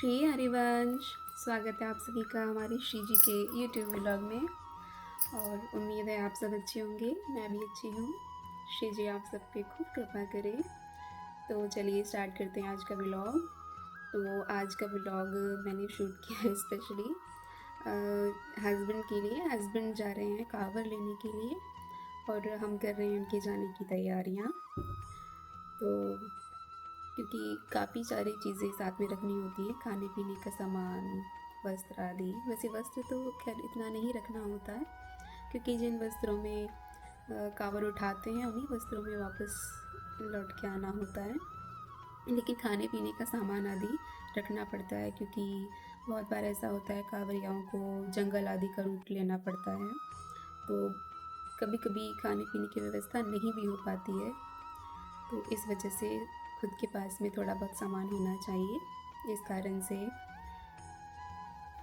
श्री हरिवंश। स्वागत है आप सभी का हमारे श्री जी के यूट्यूब व्लॉग में। और उम्मीद है आप सब अच्छे होंगे, मैं भी अच्छी हूँ। श्री जी आप सब पे खूब कृपा करें। तो चलिए स्टार्ट करते हैं आज का व्लॉग। तो आज का व्लॉग मैंने शूट किया है स्पेशली हस्बैंड के लिए। हस्बैंड जा रहे हैं कांवर लेने के लिए और हम कर रहे हैं उनके जाने की तैयारियाँ। तो क्योंकि काफ़ी सारी चीज़ें साथ में रखनी होती हैं, खाने पीने का सामान, वस्त्र आदि। वैसे वस्त्र तो खैर इतना नहीं रखना होता है, क्योंकि जिन वस्त्रों में कांवर उठाते हैं उन्हीं वस्त्रों में वापस लौट के आना होता है। लेकिन खाने पीने का सामान आदि रखना पड़ता है, क्योंकि बहुत बार ऐसा होता है कांवरियाओं को जंगल आदि का रूट लेना पड़ता है। तो कभी कभी खाने पीने की व्यवस्था नहीं भी हो पाती है, तो इस वजह से खुद के पास में थोड़ा बहुत सामान होना चाहिए। इस कारण से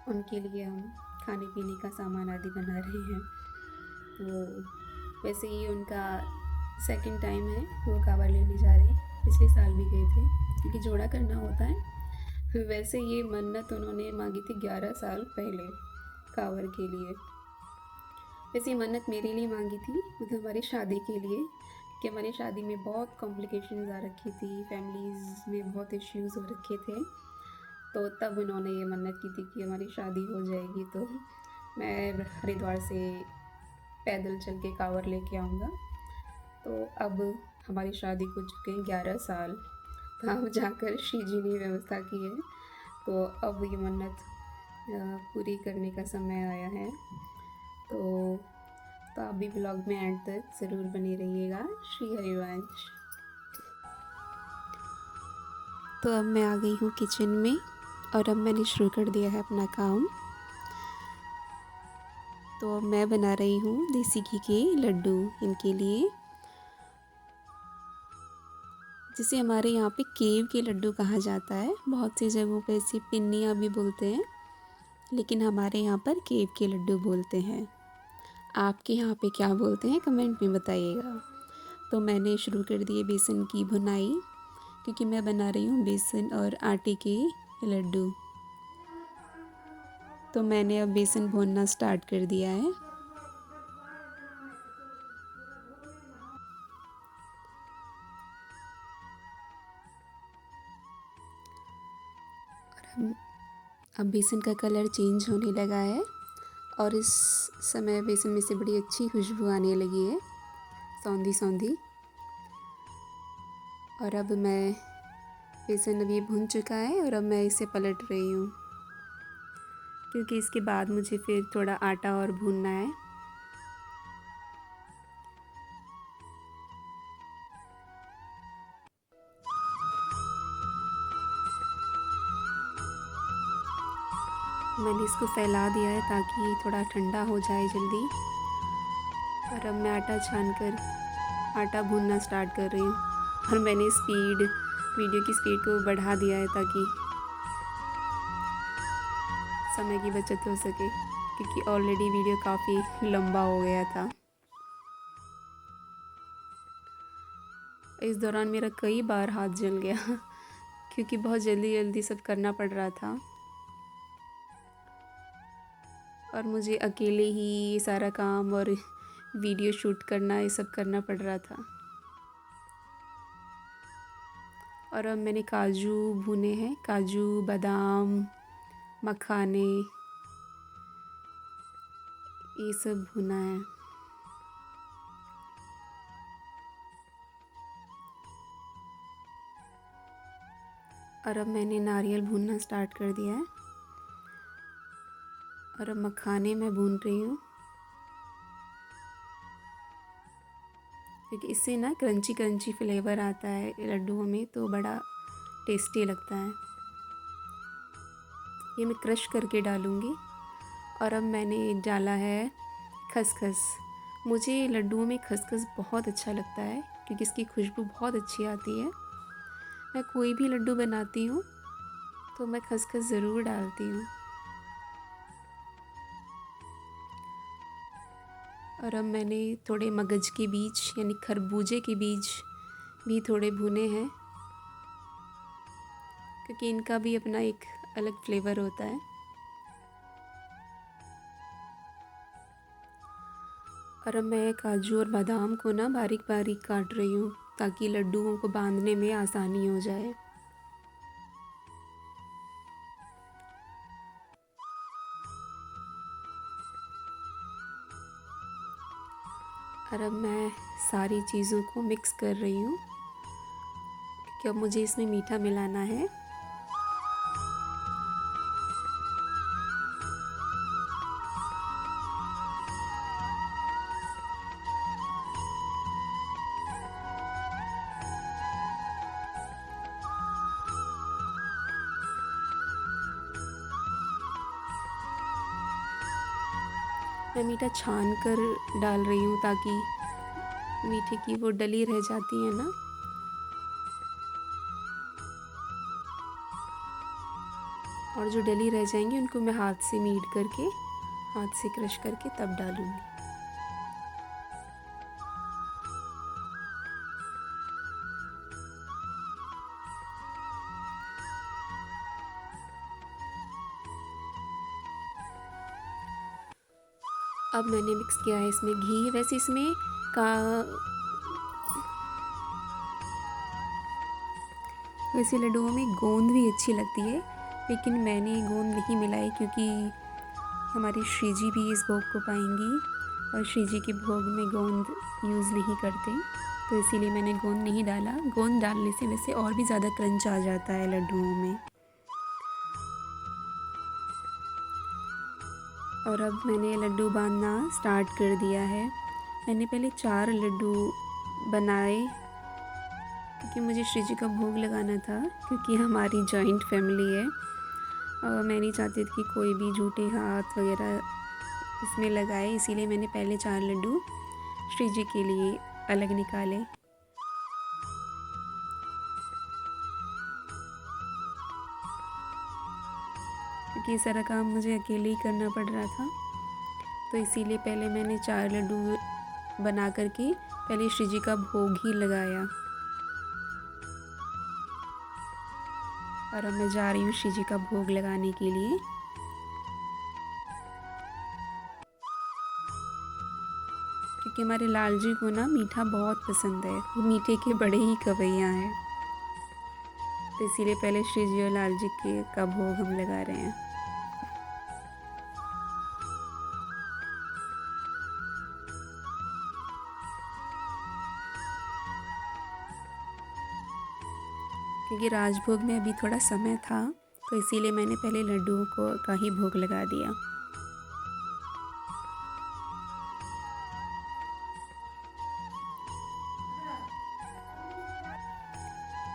उनके लिए हम खाने पीने का सामान आदि बना रहे हैं। तो वैसे ये उनका सेकंड टाइम है वो कांवर लेने जा रहे हैं। पिछले साल भी गए थे, क्योंकि जोड़ा करना होता है। वैसे ये मन्नत उन्होंने मांगी थी 11 साल पहले कांवर के लिए। वैसे ये मन्नत मेरे लिए मांगी थी, मतलब हमारी शादी के लिए, कि हमारी शादी में बहुत कॉम्प्लिकेशंस आ रखी थी, फैमिलीज़ में बहुत इश्यूज़ हो रखे थे। तो तब उन्होंने ये मन्नत की थी कि हमारी शादी हो जाएगी तो मैं हरिद्वार से पैदल चल के कांवर लेके आऊँगा। तो अब हमारी शादी हो चुके हैं 11 साल, तब जाकर श्री जी ने व्यवस्था की है। तो अब ये मन्नत पूरी करने का समय आया है। तो आप भी ब्लॉग में एंड तक ज़रूर बने रहिएगा। श्री हरिवंश। तो अब मैं आ गई हूँ किचन में और अब मैंने शुरू कर दिया है अपना काम। तो अब मैं बना रही हूँ देसी घी के लड्डू इनके लिए, जिसे हमारे यहाँ पे केव के लड्डू कहा जाता है। बहुत सी जगहों पे इसे पिन्नियाँ भी बोलते हैं, लेकिन हमारे यहाँ पर केव के लड्डू बोलते हैं। आपके यहाँ पे क्या बोलते हैं कमेंट में बताइएगा। तो मैंने शुरू कर दिए बेसन की भुनाई, क्योंकि मैं बना रही हूँ बेसन और आटे के लड्डू। तो मैंने अब बेसन भूनना स्टार्ट कर दिया है। अब बेसन का कलर चेंज होने लगा है और इस समय बेसन में से बड़ी अच्छी खुशबू आने लगी है, सौंधी सौंधी। और अब मैं बेसन अभी भुन चुका है और अब मैं इसे पलट रही हूँ, क्योंकि इसके बाद मुझे फिर थोड़ा आटा और भूनना है। मैंने इसको फैला दिया है ताकि ये थोड़ा ठंडा हो जाए जल्दी। और अब मैं आटा छानकर आटा भूनना स्टार्ट कर रही हूँ। और मैंने वीडियो की स्पीड को बढ़ा दिया है ताकि समय की बचत हो सके, क्योंकि ऑलरेडी वीडियो काफ़ी लंबा हो गया था। इस दौरान मेरा कई बार हाथ जल गया क्योंकि बहुत जल्दी जल्दी सब करना पड़ रहा था और मुझे अकेले ही ये सारा काम और वीडियो शूट करना, ये सब करना पड़ रहा था। और अब मैंने काजू भुने हैं, काजू, बादाम, मखाने, ये सब भुना है। और अब मैंने नारियल भूनना स्टार्ट कर दिया है और अब मखाने मैं भून रही हूँ, क्योंकि इससे ना क्रंची क्रंची फ्लेवर आता है लड्डुओं में, तो बड़ा टेस्टी लगता है। ये मैं क्रश करके डालूँगी। और अब मैंने डाला है खसखस। मुझे लड्डुओं में खसखस बहुत अच्छा लगता है, क्योंकि इसकी खुशबू बहुत अच्छी आती है। मैं कोई भी लड्डू बनाती हूँ तो मैं खसखस ज़रूर डालती हूँ। और अब मैंने थोड़े मगज के बीज यानी खरबूजे के बीज भी थोड़े भुने हैं, क्योंकि इनका भी अपना एक अलग फ्लेवर होता है। और अब मैं काजू और बादाम को ना बारीक बारीक काट रही हूँ ताकि लड्डुओं को बांधने में आसानी हो जाए। और अब मैं सारी चीज़ों को मिक्स कर रही हूँ क्योंकि अब मुझे इसमें मीठा मिलाना है। मैं मीठा छान कर डाल रही हूँ ताकि मीठे की वो डली रह जाती है ना, और जो डली रह जाएंगी उनको मैं हाथ से मीट करके, हाथ से क्रश करके तब डालूँगी। अब मैंने मिक्स किया है इसमें घी। वैसे इसमें का वैसे लड्डुओं में गोंद भी अच्छी लगती है, लेकिन मैंने गोंद नहीं मिलाई क्योंकि हमारी श्री जी भी इस भोग को पाएंगी और श्री जी के भोग में गोंद यूज़ नहीं करते, तो इसीलिए मैंने गोंद नहीं डाला। गोंद डालने से वैसे और भी ज़्यादा क्रंच आ जाता है लड्डुओं में। और अब मैंने लड्डू बांधना स्टार्ट कर दिया है। मैंने पहले 4 लड्डू बनाए क्योंकि मुझे श्री जी का भोग लगाना था, क्योंकि हमारी जॉइंट फैमिली है। मैं नहीं चाहती थी कि कोई भी झूठे हाथ वगैरह इसमें लगाए, इसीलिए मैंने पहले 4 लड्डू श्री जी के लिए अलग निकाले। क्योंकि ये सारा काम मुझे अकेले ही करना पड़ रहा था, तो इसीलिए पहले मैंने 4 लड्डू बना करके पहले श्री जी का भोग ही लगाया। और अब मैं जा रही हूँ श्री जी का भोग लगाने के लिए। क्योंकि हमारे लाल जी को ना मीठा बहुत पसंद है, वो मीठे के बड़े ही खवैया हैं, तो इसीलिए पहले श्री जी और लाल जी के का भोग हम लगा रहे हैं। क्योंकि राजभोग में अभी थोड़ा समय था, तो इसीलिए मैंने पहले लड्डुओं को का ही भोग लगा दिया।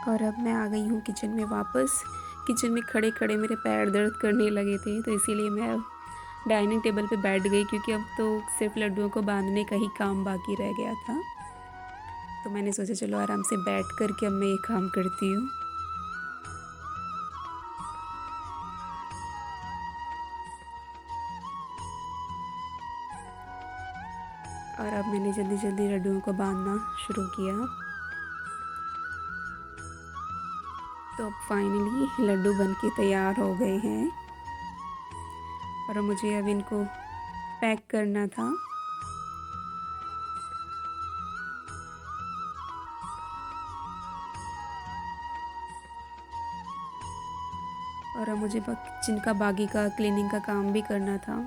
और अब मैं आ गई हूँ किचन में वापस। किचन में खड़े खड़े मेरे पैर दर्द करने लगे थे, तो इसीलिए मैं डाइनिंग टेबल पे बैठ गई, क्योंकि अब तो सिर्फ लड्डुओं को बांधने का ही काम बाकी रह गया था। तो मैंने सोचा चलो आराम से बैठ कर के अब मैं ये काम करती हूँ। और अब मैंने जल्दी जल्दी लड्डुओं को बांधना शुरू किया। तो अब फाइनली लड्डू बनके तैयार हो गए हैं और मुझे अब इनको पैक करना था। और अब मुझे किचन का बाकी का क्लीनिंग का काम भी करना था।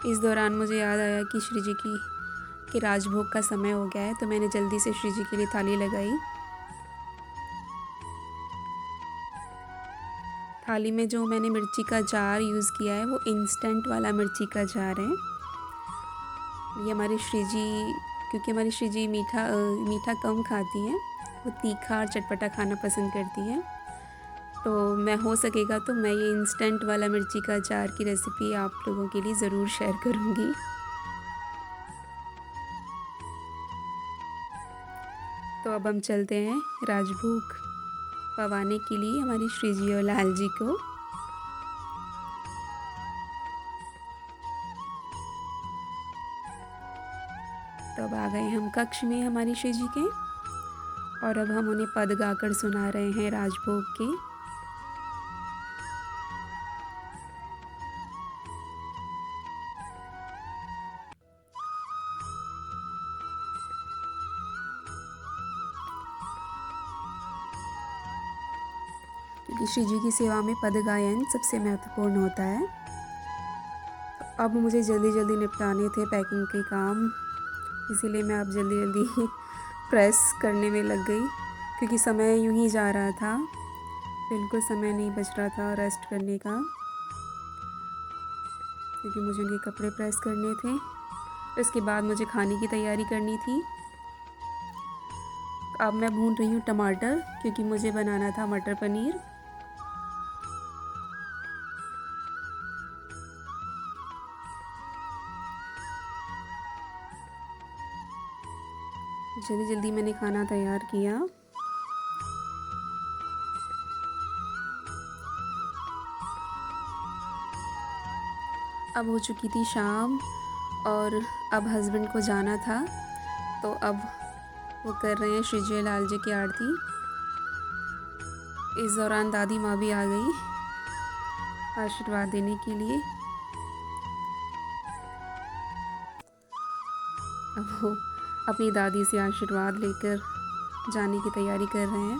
इस दौरान मुझे याद आया कि श्री जी के राजभोग का समय हो गया है, तो मैंने जल्दी से श्री जी के लिए थाली लगाई। थाली में जो मैंने मिर्ची का जार यूज़ किया है वो इंस्टेंट वाला मिर्ची का जार है। ये हमारी श्री जी, क्योंकि हमारी श्री जी मीठा कम खाती हैं, वो तीखा और चटपटा खाना पसंद करती हैं, तो मैं हो सकेगा तो मैं ये इंस्टेंट वाला मिर्ची का जार की रेसिपी आप लोगों के लिए ज़रूर शेयर करूँगी। तो अब हम चलते हैं राजभोग पवाने के लिए हमारी श्री जी और लाल जी को। तो अब आ गए हम कक्ष में हमारी श्री जी के, और अब हम उन्हें पद गाकर सुना रहे हैं राजभोग के। क्योंकि श्री जी की सेवा में पद गायन सबसे महत्वपूर्ण होता है। तो अब मुझे जल्दी जल्दी निपटाने थे पैकिंग के काम, इसीलिए मैं अब जल्दी जल्दी प्रेस करने में लग गई, क्योंकि समय यूं ही जा रहा था, बिल्कुल समय नहीं बच रहा था रेस्ट करने का, क्योंकि मुझे उनके कपड़े प्रेस करने थे। इसके बाद मुझे खाने की तैयारी करनी थी। अब मैं भून रही हूँ टमाटर, क्योंकि मुझे बनाना था मटर पनीर। जल्दी जल्दी मैंने खाना तैयार किया। अब हो चुकी थी शाम और अब हस्बैंड को जाना था, तो अब वो कर रहे हैं श्री जी लाल जी की आरती। इस दौरान दादी माँ भी आ गई आशीर्वाद देने के लिए। अब वो अपनी दादी से आशीर्वाद लेकर जाने की तैयारी कर रहे हैं।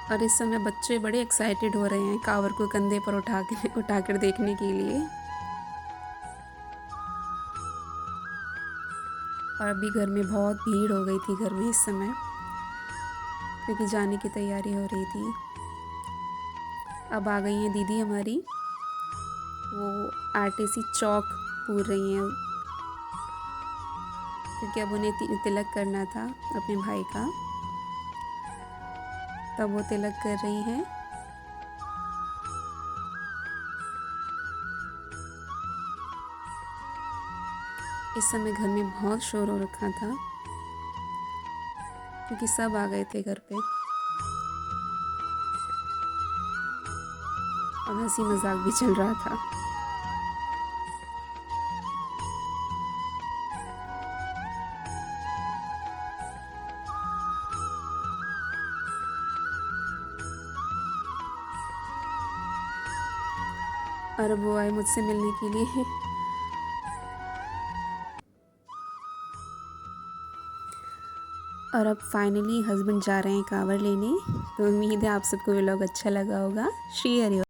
और इस समय बच्चे बड़े एक्साइटेड हो रहे हैं कांवर को कंधे पर उठाकर देखने के लिए। और अभी घर में बहुत भीड़ हो गई थी घर में इस समय, क्योंकि जाने की तैयारी हो रही थी। अब आ गई हैं दीदी हमारी, वो आटे से चौक पूर रही हैं, क्योंकि अब उन्हें तिलक करना था अपने भाई का, तब वो तिलक कर रही हैं। इस समय घर में बहुत शोर हो रखा था, क्योंकि सब आ गए थे घर पे और हंसी मजाक भी चल रहा था। और अब वो आए मुझसे मिलने के लिए। और अब फाइनली हस्बैंड जा रहे हैं कांवर लेने। तो उम्मीद है आप सबको व्लॉग अच्छा लगा होगा। श्री हरि।